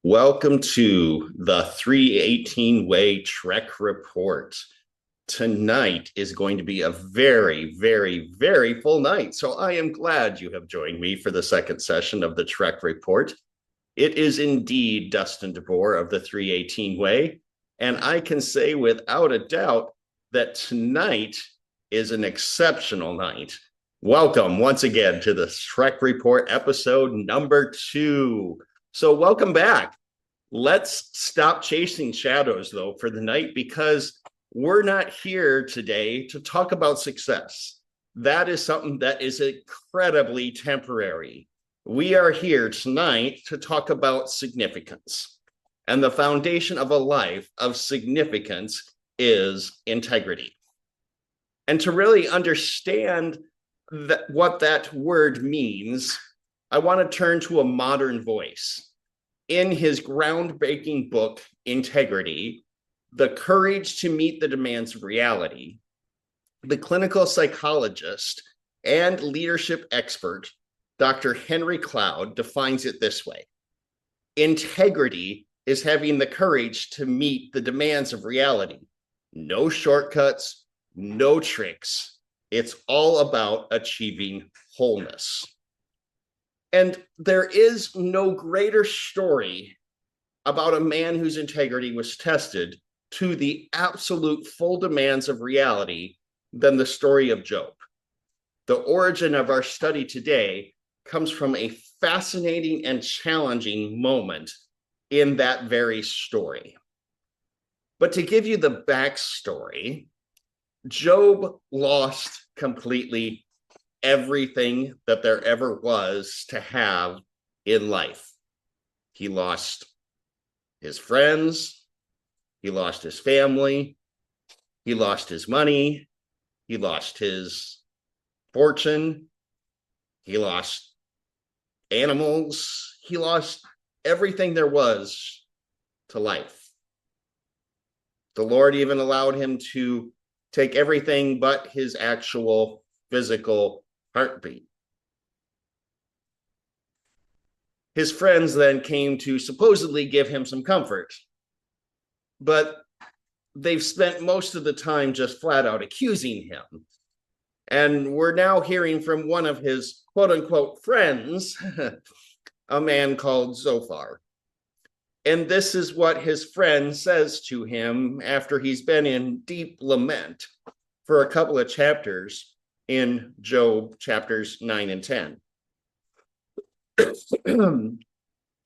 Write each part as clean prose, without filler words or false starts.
Welcome to the 318 Way Trek Report. Tonight is going to be a very, very, very full night. So I am glad you have joined me for the second session of the Trek Report. It is indeed Dustin DeBoer of the 318 Way. And I can say without a doubt that tonight is an exceptional night. Welcome once again to the Trek Report episode number 2. So welcome back. Let's stop chasing shadows, though, for the night, because we're not here today to talk about success. That is something that is incredibly temporary. We are here tonight to talk about significance. And the foundation of a life of significance is integrity. And to really understand what that word means, I want to turn to a modern voice. In his groundbreaking book, Integrity, The Courage to Meet the Demands of Reality, the clinical psychologist and leadership expert, Dr. Henry Cloud, defines it this way. Integrity is having the courage to meet the demands of reality. No shortcuts, no tricks. It's all about achieving wholeness. And there is no greater story about a man whose integrity was tested to the absolute full demands of reality than the story of Job. The origin of our study today comes from a fascinating and challenging moment in that very story. But to give you the backstory, Job lost completely everything that there ever was to have in life. He lost his friends, he lost his family, he lost his money, he lost his fortune, he lost animals, he lost everything there was to life. The Lord even allowed him to take everything but his actual physical heartbeat. His friends then came to supposedly give him some comfort, but they've spent most of the time just flat out accusing him. And we're now hearing from one of his quote unquote friends, a man called Zophar. And this is what his friend says to him after he's been in deep lament for a couple of chapters in Job chapters 9 and 10.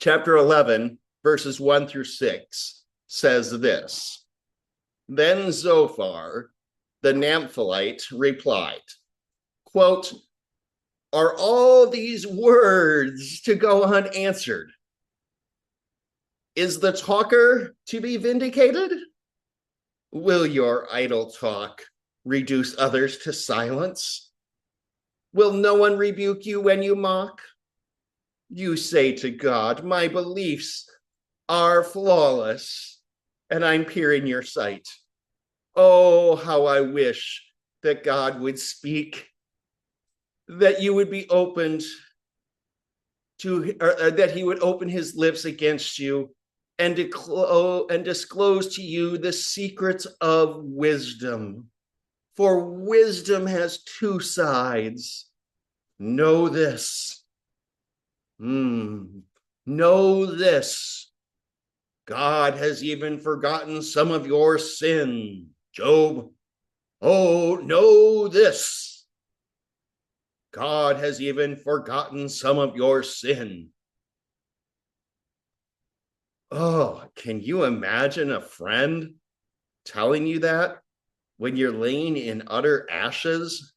Chapter 11, verses 1 through 6 says this. Then Zophar, the Namphalite, replied, quote, "Are all these words to go unanswered? Is the talker to be vindicated? Will your idle talk reduce others to silence? Will no one rebuke you when you mock? You say to God, my beliefs are flawless, and I'm pure in your sight. Oh, how I wish that God would speak, that you would be opened to, that he would open his lips against you and disclose to you the secrets of wisdom. For wisdom has two sides. Know this. Know this. God has even forgotten some of your sin, Job. Oh, know this. God has even forgotten some of your sin. Oh, can you imagine a friend telling you that? When you're laying in utter ashes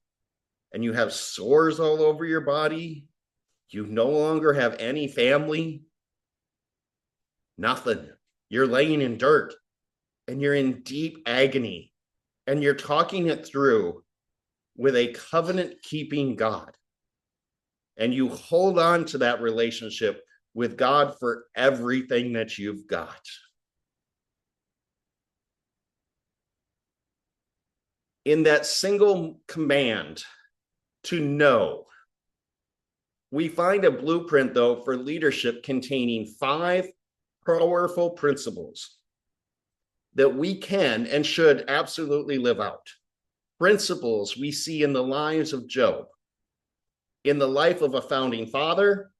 and you have sores all over your body, you no longer have any family, nothing. You're laying in dirt and you're in deep agony and you're talking it through with a covenant-keeping God. And you hold on to that relationship with God for everything that you've got. In that single command to know, we find a blueprint, though, for leadership containing 5 powerful principles that we can and should absolutely live out. Principles we see in the lives of Job, in the life of a founding father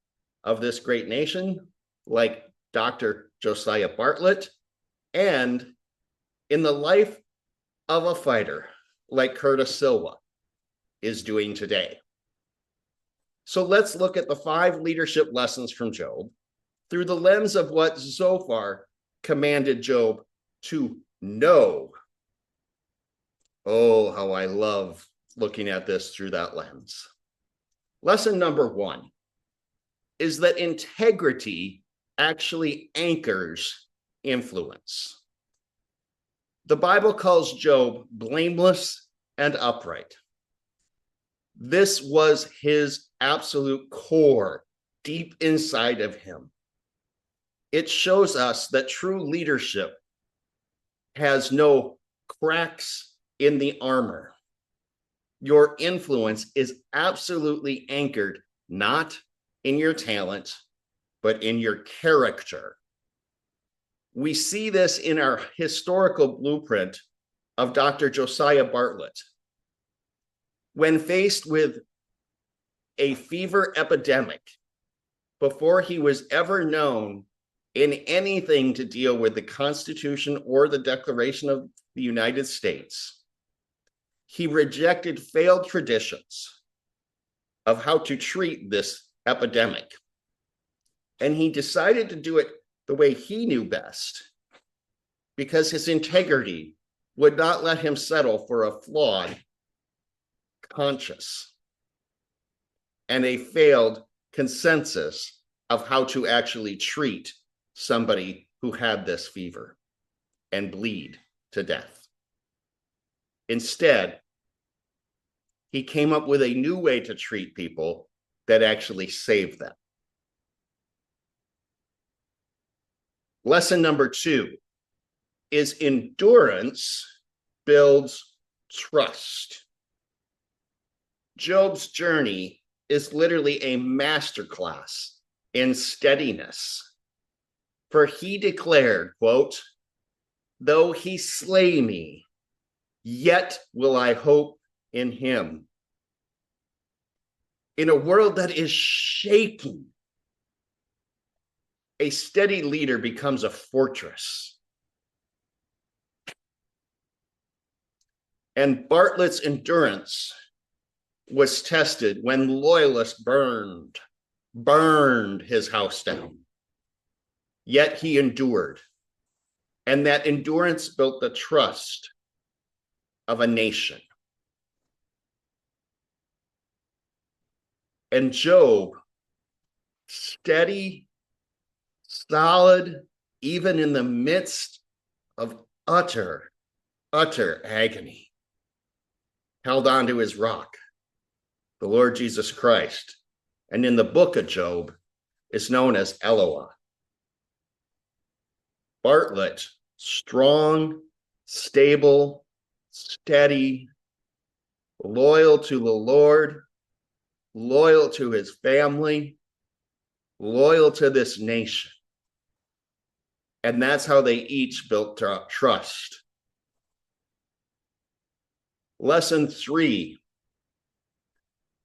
of this great nation, like Dr. Josiah Bartlett, and in the life of a fighter like Curtis Sliwa is doing today. So let's look at the 5 leadership lessons from Job through the lens of what Zophar commanded Job to know. Oh, how I love looking at this through that lens. Lesson number 1 is that integrity actually anchors influence. The Bible calls Job blameless and upright. This was his absolute core, deep inside of him. It shows us that true leadership has no cracks in the armor. Your influence is absolutely anchored not in your talent, but in your character. We see this in our historical blueprint of Dr. Josiah Bartlett. When faced with a fever epidemic, before he was ever known in anything to deal with the Constitution or the Declaration of the United States, he rejected failed traditions of how to treat this epidemic. And he decided to do it the way he knew best, because his integrity would not let him settle for a flawed conscience and a failed consensus of how to actually treat somebody who had this fever and bleed to death. Instead, he came up with a new way to treat people that actually saved them. Lesson number 2 is endurance builds trust. Job's journey is literally a masterclass in steadiness. For he declared, quote, "Though he slay me, yet will I hope in him." In a world that is shaking, a steady leader becomes a fortress. And Bartlett's endurance was tested when loyalists burned his house down. Yet he endured. And that endurance built the trust of a nation. And Job, steady, solid, even in the midst of utter agony, held on to his rock, the Lord Jesus Christ, and in the book of Job is known as Eloah. Bartlett, strong, stable, steady, loyal to the Lord, loyal to his family, loyal to this nation. And that's how they each built trust. Lesson 3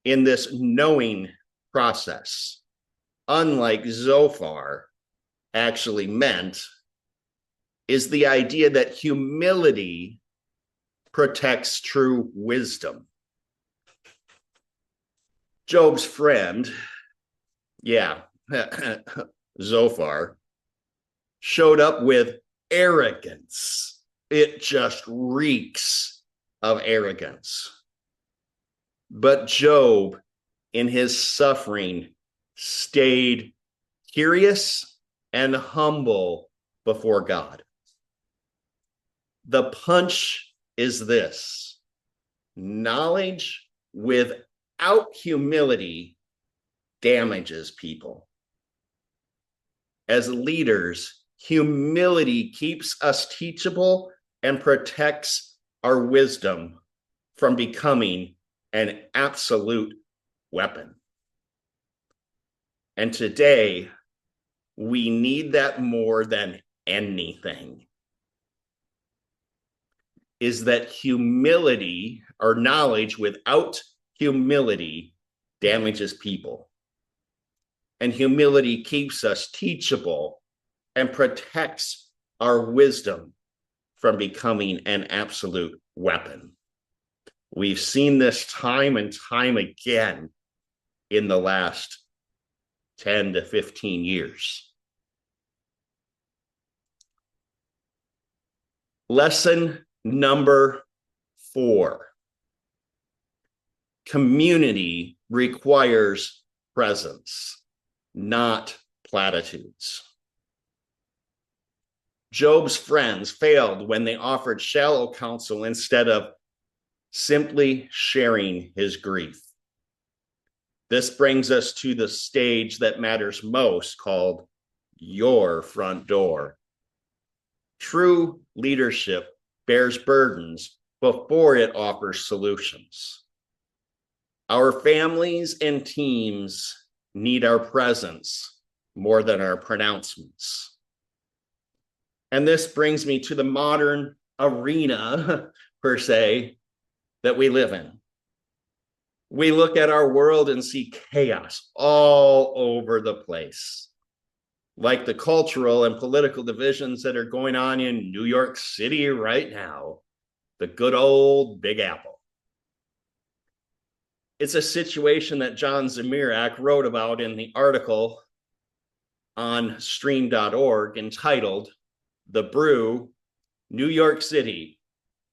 in this knowing process, unlike Zophar actually meant, is the idea that humility protects true wisdom. Job's friend, Zophar, showed up with arrogance. It just reeks of arrogance. But Job, in his suffering, stayed curious and humble before God. The punch is this: knowledge without humility damages people. As leaders, humility keeps us teachable and protects our wisdom from becoming an absolute weapon. And today, We need that more than anything. Is that humility or knowledge without humility damages people. And humility keeps us teachable and protects our wisdom from becoming an absolute weapon. We've seen this time and time again in the last 10 to 15 years. Lesson number 4. Community requires presence, not platitudes. Job's friends failed when they offered shallow counsel instead of simply sharing his grief. This brings us to the stage that matters most, called your front door. True leadership bears burdens before it offers solutions. Our families and teams need our presence more than our pronouncements. And this brings me to the modern arena, per se, that we live in. We look at our world and see chaos all over the place, like the cultural and political divisions that are going on in New York City right now, the good old Big Apple. It's a situation that John Zemirak wrote about in the article on stream.org entitled "The Brew, New York City,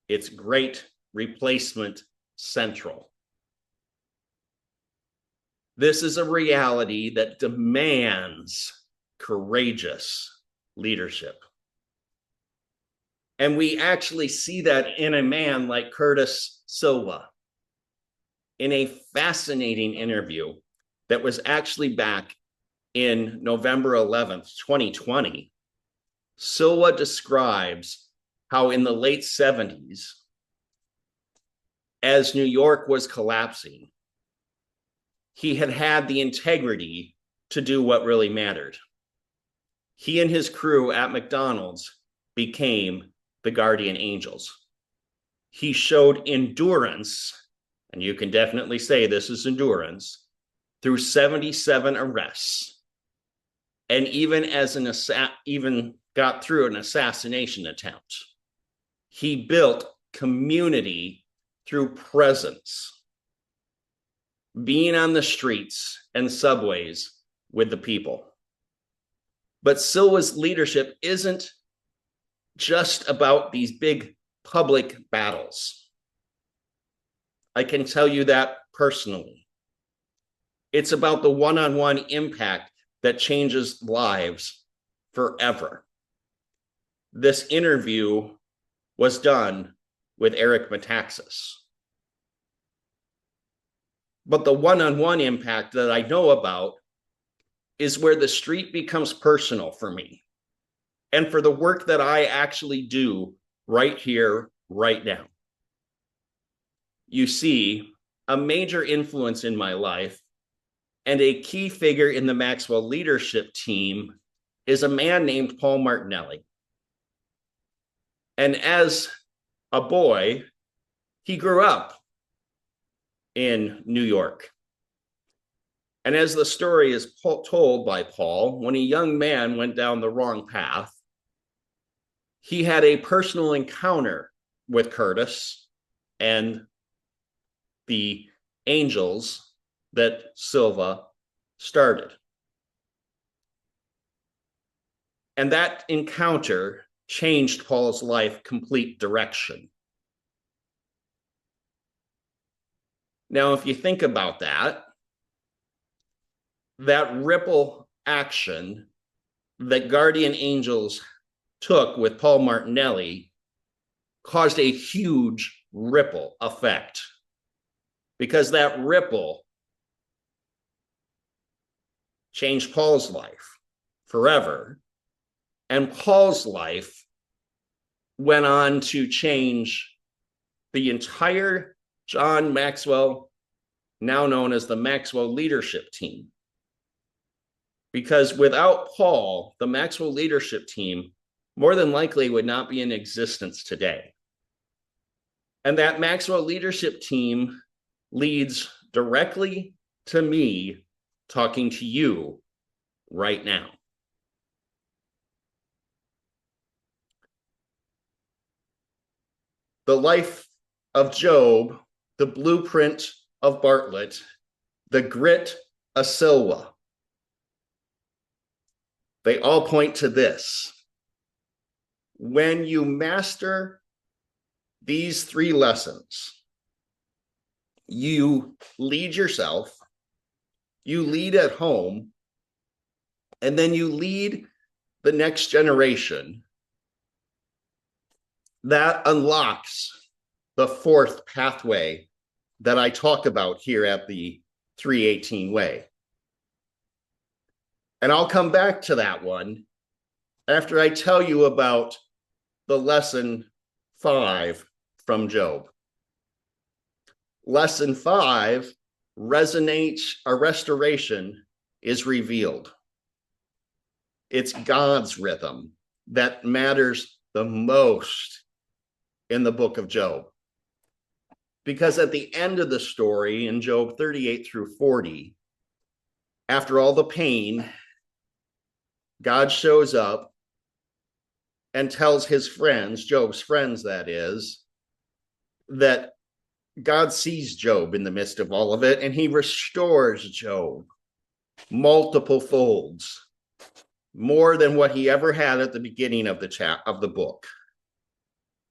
Its Great Replacement Central." This is a reality that demands courageous leadership. And we actually see that in a man like Curtis Sliwa in a fascinating interview that was actually back in November 11th, 2020. Sliwa describes how in the late 70s, as New York was collapsing, he had the integrity to do what really mattered. He and his crew at McDonald's became the guardian angels. He showed endurance, and you can definitely say this is endurance, through 77 arrests, and even got through an assassination attempt. He built community through presence, being on the streets and subways with the people. But Sliwa's leadership isn't just about these big public battles. I can tell you that personally. It's about the one-on-one impact that changes lives forever. This interview was done with Eric Metaxas. But the one-on-one impact that I know about is where the street becomes personal for me and for the work that I actually do right here, right now. You see, a major influence in my life and a key figure in the Maxwell Leadership team is a man named Paul Martinelli. And as a boy, he grew up in New York. And as the story is told by Paul, when a young man went down the wrong path, he had a personal encounter with Curtis and the angels that Sliwa started. And that encounter changed Paul's life complete direction. Now, if you think about that ripple action that guardian angels took with Paul Martinelli caused a huge ripple effect, because that ripple changed Paul's life forever. And Paul's life went on to change the entire John Maxwell, now known as the Maxwell Leadership team. Because without Paul, the Maxwell Leadership team more than likely would not be in existence today. And that Maxwell Leadership team leads directly to me talking to you right now. The life of Job, the blueprint of Bartlett, the grit of Sliwa, they all point to this. When you master these 3 lessons, you lead yourself, you lead at home, and then you lead the next generation. That unlocks the 4th pathway that I talk about here at the 318 way. And I'll come back to that one after I tell you about the lesson 5 from Job. Lesson 5 resonates, a restoration is revealed. It's God's rhythm that matters the most in the book of Job. Because at the end of the story in Job 38 through 40, after all the pain, God shows up and tells his friends, Job's friends that is, that God sees Job in the midst of all of it, and he restores Job multiple folds, more than what he ever had at the beginning of the book.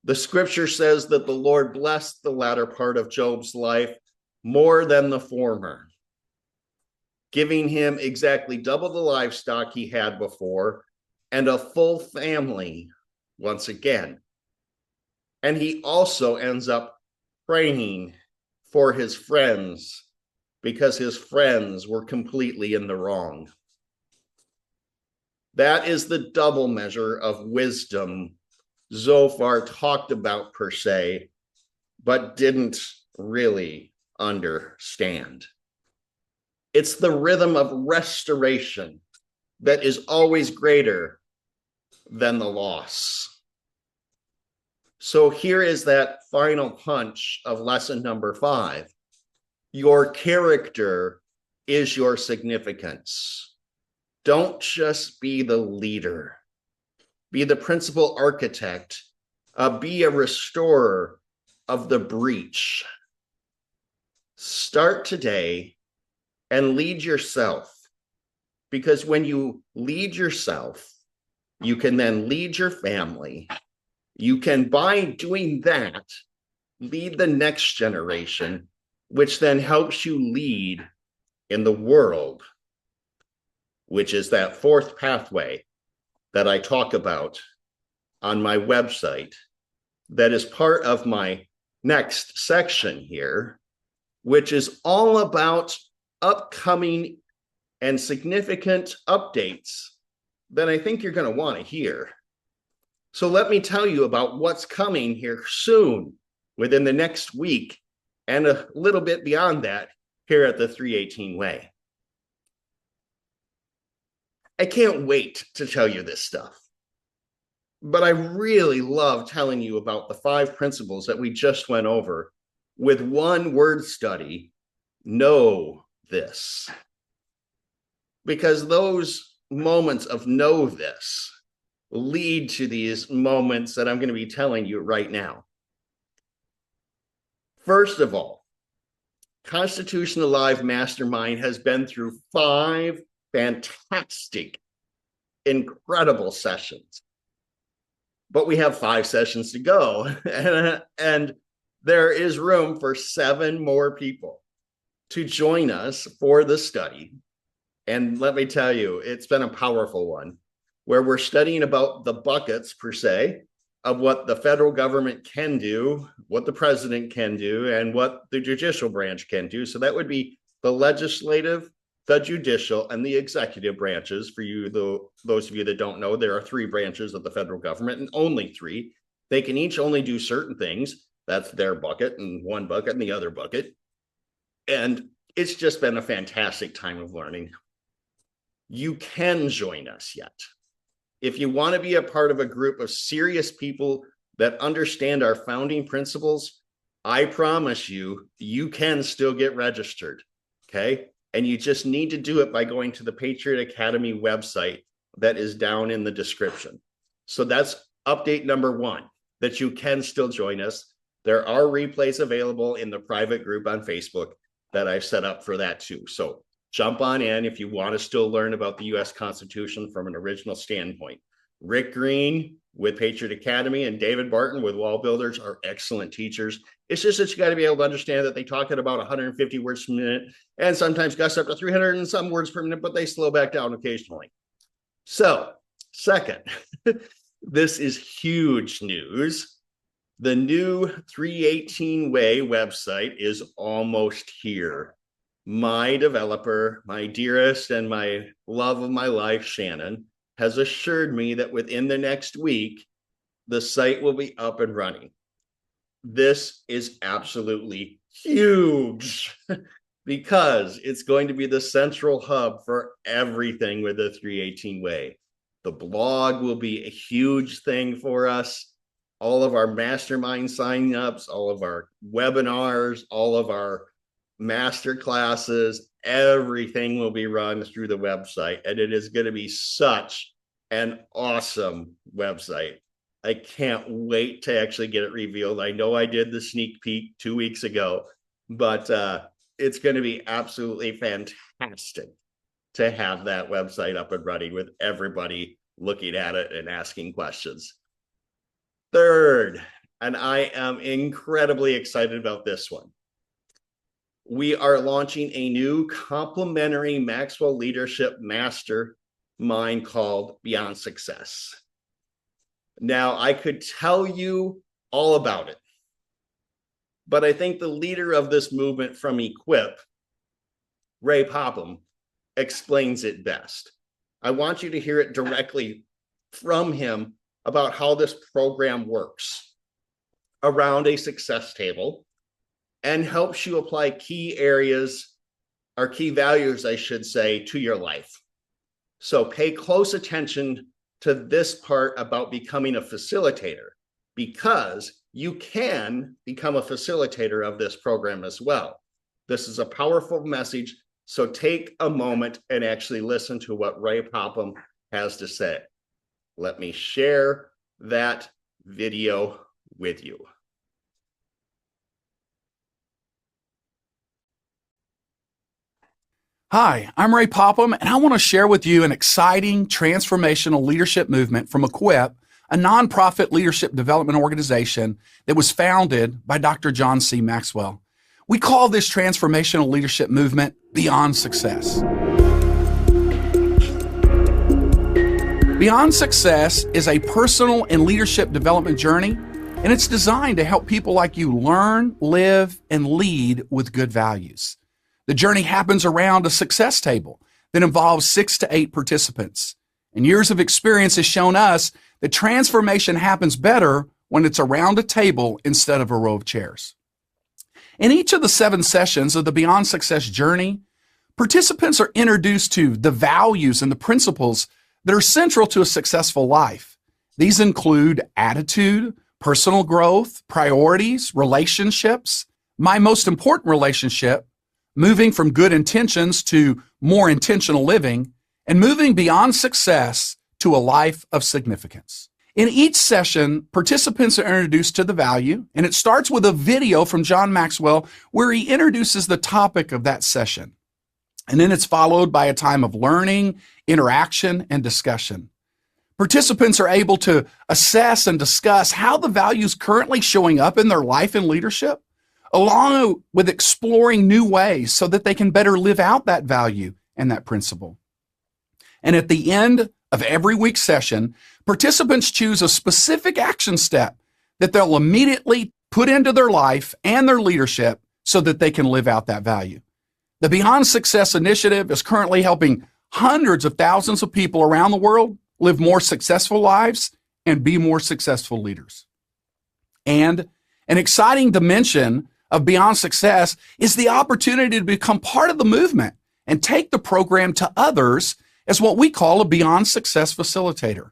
The scripture says that the Lord blessed the latter part of Job's life more than the former, giving him exactly double the livestock he had before and a full family once again. And he also ends up praying for his friends because his friends were completely in the wrong. That is the double measure of wisdom Zophar talked about per se, but didn't really understand. It's the rhythm of restoration that is always greater than the loss. So here is that final punch of lesson number 5. Your character is your significance. Don't just be the leader. Be the principal architect. Be a restorer of the breach. Start today and lead yourself. Because when you lead yourself, you can then lead your family. You can, by doing that, lead the next generation, which then helps you lead in the world, which is that 4th pathway that I talk about on my website, that is part of my next section here, which is all about upcoming and significant updates that I think you're going to want to hear. So let me tell you about what's coming here soon, within the next week, and a little bit beyond that here at the 318 Way. I can't wait to tell you this stuff. But I really love telling you about the 5 principles that we just went over with one word study, know this. Because those moments of know this lead to these moments that I'm going to be telling you right now. First of all, Constitution Alive Mastermind has been through 5 fantastic, incredible sessions. But we have 5 sessions to go, and there is room for 7 more people to join us for the study. And let me tell you, it's been a powerful one, where we're studying about the buckets, per se, of what the federal government can do, what the president can do, and what the judicial branch can do. So that would be the legislative, the judicial, and the executive branches. For you, those of you that don't know, there are 3 branches of the federal government, and only 3. They can each only do certain things. That's their bucket, and one bucket and the other bucket. And it's just been a fantastic time of learning. you can join us yet. If you want to be a part of a group of serious people that understand our founding principles, I promise you, you can still get registered, okay? And you just need to do it by going to the Patriot Academy website that is down in the description. So that's update number one, that you can still join us. There are replays available in the private group on Facebook that I've set up for that too. So jump on in if you want to still learn about the U.S. Constitution from an original standpoint. Rick Green with Patriot Academy and David Barton with Wall Builders are excellent teachers. It's just that you got to be able to understand that they talk at about 150 words per minute and sometimes gust up to 300 and some words per minute, but they slow back down occasionally. So, second, this is huge news. The new 318 Way website is almost here. My developer, my dearest and my love of my life, Shannon, has assured me that within the next week, the site will be up and running. This is absolutely huge because it's going to be the central hub for everything with the 318 Way. The blog will be a huge thing for us. All of our mastermind signups, all of our webinars, all of our master classes, everything will be run through the website, and it is going to be such an awesome website. I can't wait to actually get it revealed. I know I did the sneak peek 2 weeks ago, but it's going to be absolutely fantastic to have that website up and running with everybody looking at it and asking questions. Third, and I am incredibly excited about this one, we are launching a new complimentary Maxwell Leadership Mastermind called Beyond Success. Now, I could tell you all about it, but I think the leader of this movement from Equip, Ray Popham, explains it best. I want you to hear it directly from him about how this program works around a success table and helps you apply key areas or key values, I should say, to your life. So pay close attention to this part about becoming a facilitator, because you can become a facilitator of this program as well. This is a powerful message. So take a moment and actually listen to what Ray Popham has to say. Let me share that video with you. Hi, I'm Ray Popham, and I want to share with you an exciting transformational leadership movement from Equip, a nonprofit leadership development organization that was founded by Dr. John C. Maxwell. We call this transformational leadership movement Beyond Success. Beyond Success is a personal and leadership development journey, and it's designed to help people like you learn, live, and lead with good values. The journey happens around a success table that involves 6 to 8 participants. And years of experience has shown us that transformation happens better when it's around a table instead of a row of chairs. In each of the 7 sessions of the Beyond Success journey, participants are introduced to the values and the principles that are central to a successful life. These include attitude, personal growth, priorities, relationships. My most important relationship, moving from good intentions to more intentional living, and moving beyond success to a life of significance. In each session, participants are introduced to the value, and it starts with a video from John Maxwell where he introduces the topic of that session. And then it's followed by a time of learning, interaction, and discussion. Participants are able to assess and discuss how the value is currently showing up in their life and leadership, along with exploring new ways so that they can better live out that value and that principle. And at the end of every week's session, participants choose a specific action step that they'll immediately put into their life and their leadership so that they can live out that value. The Beyond Success initiative is currently helping hundreds of thousands of people around the world live more successful lives and be more successful leaders. And an exciting dimension of Beyond Success is the opportunity to become part of the movement and take the program to others as what we call a Beyond Success facilitator.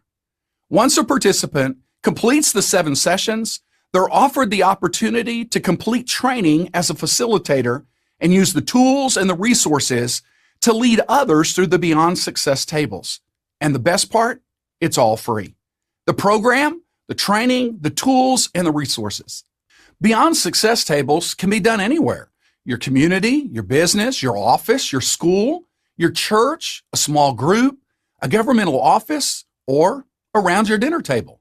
Once a participant completes the 7 sessions, they're offered the opportunity to complete training as a facilitator and use the tools and the resources to lead others through the Beyond Success tables. And the best part, it's all free. The program, the training, the tools, and the resources. Beyond Success tables can be done anywhere. Your community, your business, your office, your school, your church, a small group, a governmental office, or around your dinner table.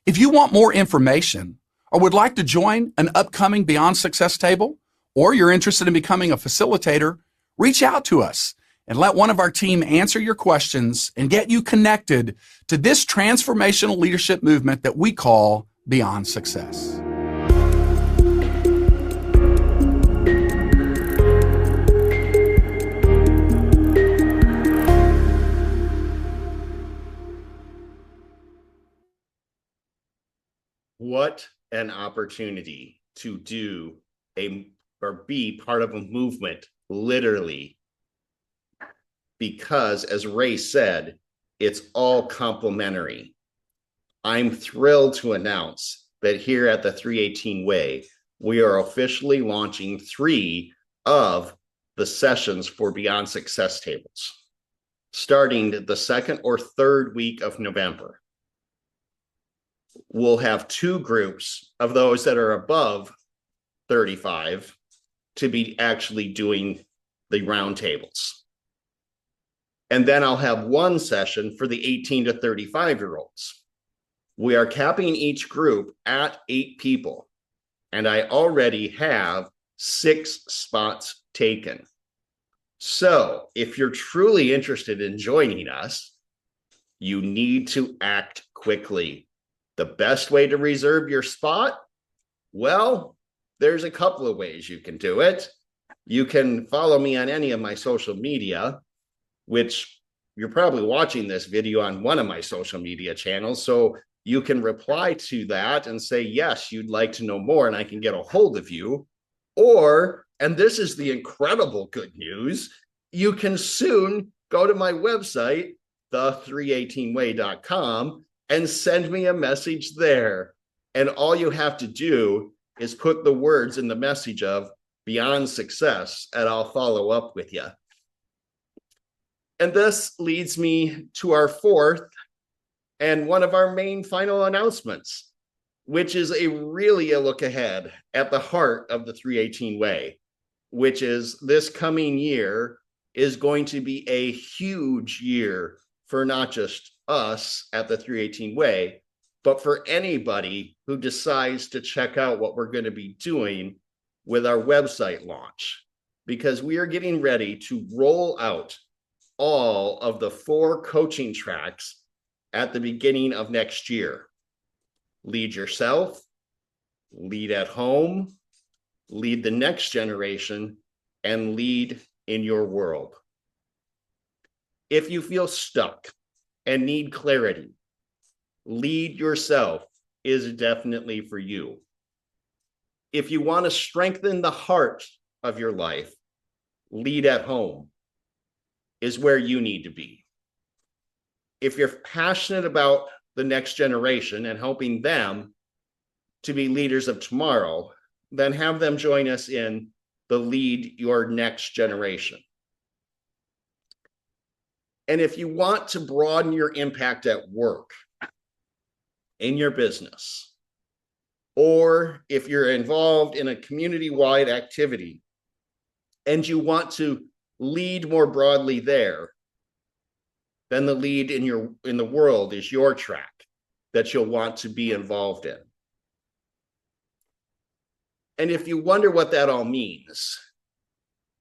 If you want more information or would like to join an upcoming Beyond Success table, or you're interested in becoming a facilitator, reach out to us and let one of our team answer your questions and get you connected to this transformational leadership movement that we call Beyond Success. What an opportunity to do or be part of a movement, literally, because as Ray said, it's all complementary. I'm thrilled to announce that here at the 318 Way, we are officially launching 3 of the sessions for Beyond Success tables, starting the second or third week of November. We'll have 2 groups of those that are above 35 to be actually doing the roundtables. And then I'll have 1 session for the 18 to 35-year-olds. We are capping each group at 8 people, and I already have 6 spots taken. So if you're truly interested in joining us, you need to act quickly. The best way to reserve your spot? Well, there's a couple of ways you can do it. You can follow me on any of my social media, which you're probably watching this video on one of my social media channels. So you can reply to that and say, yes, you'd like to know more, and I can get a hold of you. Or, and this is the incredible good news, you can soon go to my website, the318way.com, and send me a message there. And all you have to do is put the words in the message of Beyond Success, and I'll follow up with you. And this leads me to our 4th and one of our main final announcements, which is really a look ahead at the heart of the 318 Way, which is this coming year is going to be a huge year for not just us at the 318 Way, but for anybody who decides to check out what we're going to be doing with our website launch, because we are getting ready to roll out all of the 4 coaching tracks at the beginning of next year. Lead yourself, lead at home, lead the next generation, and lead in your world. If you feel stuck and need clarity, lead yourself is definitely for you. If you want to strengthen the heart of your life, lead at home is where you need to be. If you're passionate about the next generation and helping them to be leaders of tomorrow, then have them join us in the Lead Your Next Generation. And if you want to broaden your impact at work, in your business, or if you're involved in a community-wide activity and you want to lead more broadly there, then the lead in the world is your track that you'll want to be involved in. And if you wonder what that all means,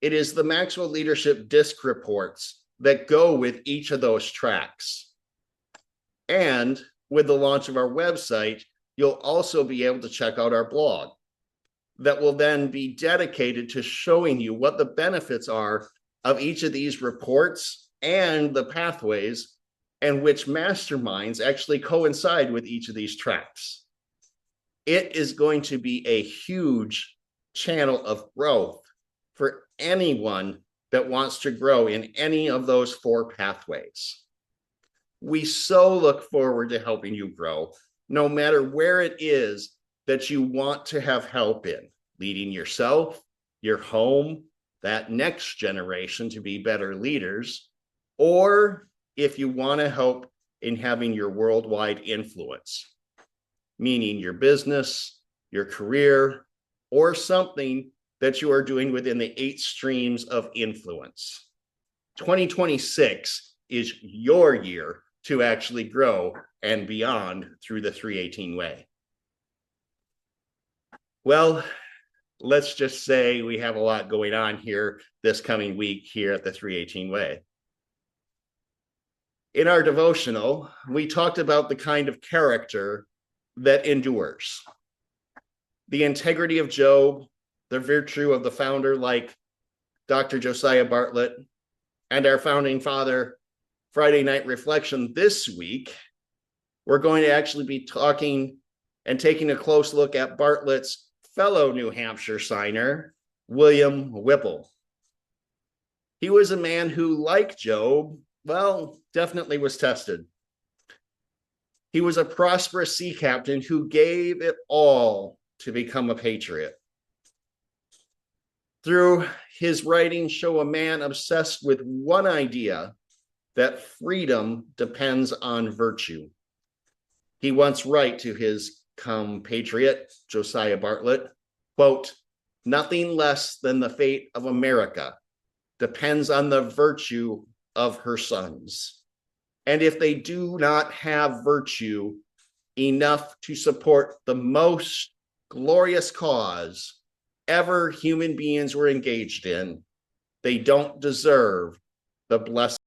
it is the Maxwell Leadership disc reports that go with each of those tracks. And with the launch of our website, you'll also be able to check out our blog that will then be dedicated to showing you what the benefits are of each of these reports and the pathways, and which masterminds actually coincide with each of these tracks. It is going to be a huge channel of growth for anyone that wants to grow in any of those 4 pathways. We so look forward to helping you grow, no matter where it is that you want to have help in, leading yourself, your home, that next generation to be better leaders, or if you want to help in having your worldwide influence, meaning your business, your career, or something that you are doing within the 8 streams of influence. 2026 is your year to actually grow and beyond through the 318 way. Well, let's just say we have a lot going on here this coming week here at the 318 way. In our devotional, we talked about the kind of character that endures. The integrity of Job, the virtue of the founder like Dr. Josiah Bartlett, and our founding father, Friday Night Reflection this week, we're going to actually be talking and taking a close look at Bartlett's fellow New Hampshire signer, William Whipple. He was a man who, like Job, well, definitely was tested. He was a prosperous sea captain who gave it all to become a patriot. Through his writings show a man obsessed with one idea, that freedom depends on virtue. He once wrote to his compatriot, Josiah Bartlett, quote, "Nothing less than the fate of America depends on the virtue of her sons. And if they do not have virtue enough to support the most glorious cause ever human beings were engaged in, they don't deserve the blessing